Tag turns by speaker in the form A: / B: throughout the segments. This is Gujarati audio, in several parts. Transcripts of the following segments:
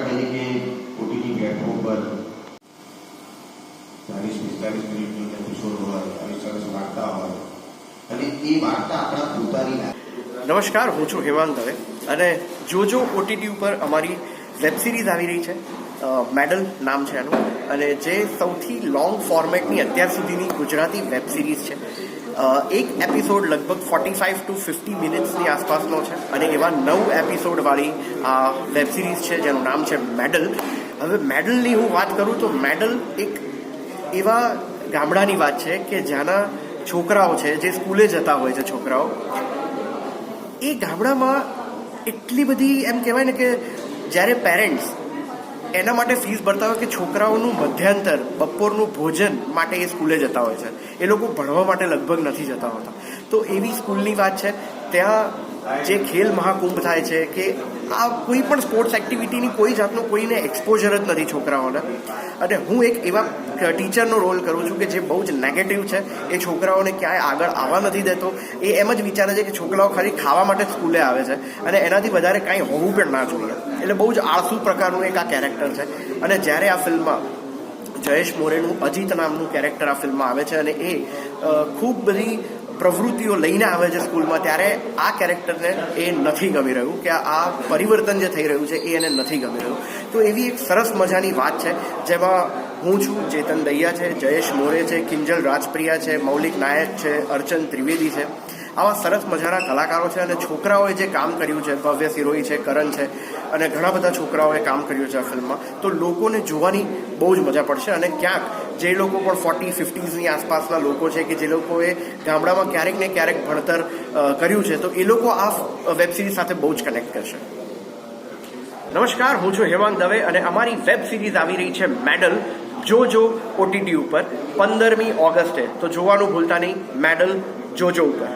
A: કહીએ કે ઓટીટી પ્લેટફોર્મ પર 40-45 મિનિટનો એપિસોડ હોય, આવી સરસ વાર્તા હોય અને એ વાર્તા આપણા પોતાની લાગે.
B: નમસ્કાર, હું છું હેમાંગ દવે અને જોજો ઓટીટી ઉપર અમારી વેબ સિરીઝ આવી રહી છે. મેડલ નામ છે એનું, અને જે સૌથી લોંગ ફોર્મેટની અત્યાર સુધીની ગુજરાતી વેબ સિરીઝ છે. એક એપિસોડ લગભગ 45 to 50 મિનિટ્સની આસપાસનો છે અને એવા 9 એપિસોડવાળી આ વેબ સિરીઝ છે જેનું નામ છે મેડલ. હવે મેડલની હું વાત કરું તો મેડલ એક એવા ગામડાની વાત છે કે જ્યાંના છોકરાઓ છે જે સ્કૂલે જતા હોય છે છોકરાઓ, એ ગામડામાં એટલી બધી એમ કહેવાય ને કે જ્યારે પેરેન્ટ્સ એના માટે ફીસ ભરતા હોય કે છોકરાઓનું મધ્યાંતર બપોરનું ભોજન માટે એ સ્કૂલે જતા હોય છે, એ લોકો ભણવા માટે લગભગ નથી જતા હોતા. તો એવી સ્કૂલની વાત છે. ત્યાં જે ખેલ મહાકુંભ થાય છે કે આ કોઈ પણ સ્પોર્ટ્સ એક્ટિવિટીની કોઈ જાતનું કોઈને એક્સપોઝર જ નથી છોકરાઓને. અને હું એક એવા ટીચરનો રોલ કરું છું કે જે બહુ જ નેગેટિવ છે. એ છોકરાઓને ક્યાંય આગળ આવવા નથી દેતો. એ એમ જ વિચારે છે કે છોકરાઓ ખાલી ખાવા માટે સ્કૂલે આવે છે અને એનાથી વધારે કાંઈ હોવું પણ ના જોઈએ. એટલે બહુ જ આળસુ પ્રકારનું એક આ કેરેક્ટર છે. અને જ્યારે આ ફિલ્મમાં જયેશ મોરેનું અજીત નામનું કેરેક્ટર આ ફિલ્મમાં આવે છે અને એ ખૂબ બધી પ્રવૃત્તિઓ લઈને આવે છે સ્કૂલમાં, ત્યારે આ કેરેક્ટરને એ નથી ગમી રહ્યું કે આ પરિવર્તન જે થઈ રહ્યું છે એ એને નથી ગમી રહ્યું. તો એવી એક સરસ મજાની વાત છે જેમાં હું છું, ચેતન દહિયા છે, જયેશ મોરે છે, કિંજલ રાજપ્રિયા છે, મૌલિક નાયક છે, અર્ચન ત્રિવેદી છે. આવા સરસ મજાના કલાકારો છે અને છોકરાઓએ જે કામ કર્યું છે, ભવ્ય સિરોહી છે, કરણ છે અને ઘણા બધા છોકરાઓએ કામ કર્યું છે આ ફિલ્મમાં. તો લોકોને જોવાની બહુ જ મજા પડશે. અને ક્યાંક જે લોકો પણ 40-50ની આસપાસના લોકો છે કે જે લોકોએ ગામડામાં ક્યારેક ને ક્યારેક ભણતર કર્યું છે, તો એ લોકો આ વેબ સિરીઝ સાથે બહુ જ કનેક્ટ કરશે. નમસ્કાર, હું છું હેમાંગ દવે અને અમારી વેબ સિરીઝ આવી રહી છે મેડલ, જોજો ઓટીટી ઉપર 15મી ઓગસ્ટે. તો જોવાનું ભૂલતા નહીં, મેડલ જોજો ઉપર.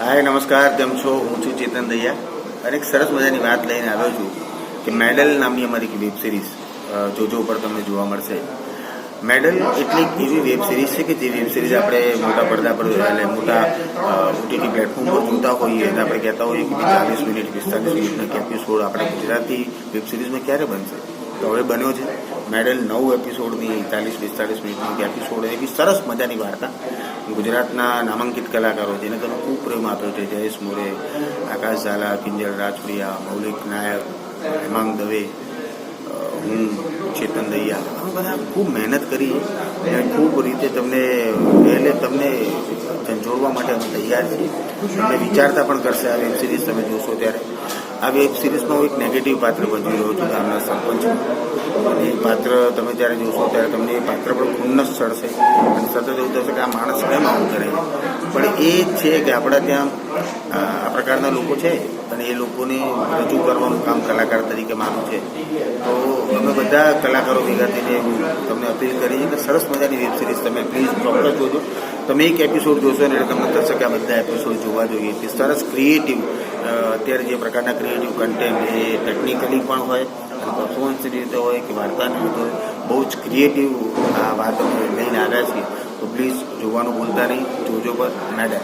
C: હાય, નમસ્કાર, કેમ છો? હું છું ચેતન દહિયા અને એક સરસ મજાની વાત લઈને આવ્યો છું કે મેડલ નામની અમારી વેબ સિરીઝ જોજો ઉપર તમને જોવા મળશે. મેડલ એટલે એક એવી વેબ સિરીઝ છે કે જે વેબ સિરીઝ આપણે મોટા પડદા પર એટલે મોટા ઓટીટી પ્લેટફોર્મ પર જોતા હોઈએ અને આપણે કહેતા હોઈએ કે 40 મિનિટ 45 મિનિટના એપિસોડ આપણે ગુજરાતી વેબ સિરીઝમાં ક્યારે બનશે? તો હવે બન્યો છે. મેડલ 9 એપિસોડની 40-45 મિનિટની એપિસોડ, એવી સરસ મજાની વાર્તા. ગુજરાતના નામાંકિત કલાકારો જેને તમે ખૂબ પ્રેમ આપ્યો છે, જયેશ મોરે, આકાશ ઝાલા, કિંજલ રાજપ્રિયા, મૌલિક નાયક, હેમાંગ દવે, હું ચેતન દહિયા, અમે બધા ખૂબ મહેનત કરી અને ખૂબ રીતે તમને ઝંઝોળવા માટે અમે તૈયાર છીએ. તમને વિચારતા પણ કરશે આ વેબ સિરીઝ તમે જોશો ત્યારે. આ વેબ સિરીઝમાં હું એક નેગેટિવ પાત્ર ભજવી રહ્યો છું ગામના સરપંચ. અને એ પાત્ર તમે જ્યારે જોશો ત્યારે તમને એ પાત્ર પણ ખુન્નસ ચડશે અને સતત એવું થશે કે આ માણસ કેમ આવું કરે. પણ એ જ છે કે આપણા ત્યાં આ પ્રકારના લોકો છે અને એ લોકોને રજૂ કરવાનું કામ કલાકાર તરીકે માનું છે. તો અમે બધા કલાકારો ભેગા થઈને તમને અપીલ કરીએ કે સરસ મજાની વેબ સિરીઝ તમે પ્લીઝ ચોક્કસ જોજો. તમે એક એપિસોડ જોશો ને એટલે તમને થશે કે આ બધા એપિસોડ જોવા જોઈએ. તે સરસ ક્રિએટિવ, અત્યારે જે પ્રકારના ક્રિએટિવ કન્ટેન્ટ એ ટેકનિકલી પણ હોય અને પરફોર્મન્સની રીતે હોય કે વાર્તાની રીતે હોય, બહુ જ ક્રિએટિવ આ વાત અમે લઈને આવ્યા છીએ. તો પ્લીઝ જોવાનું ભૂલતા નહીં. જોજો પર મેડલ.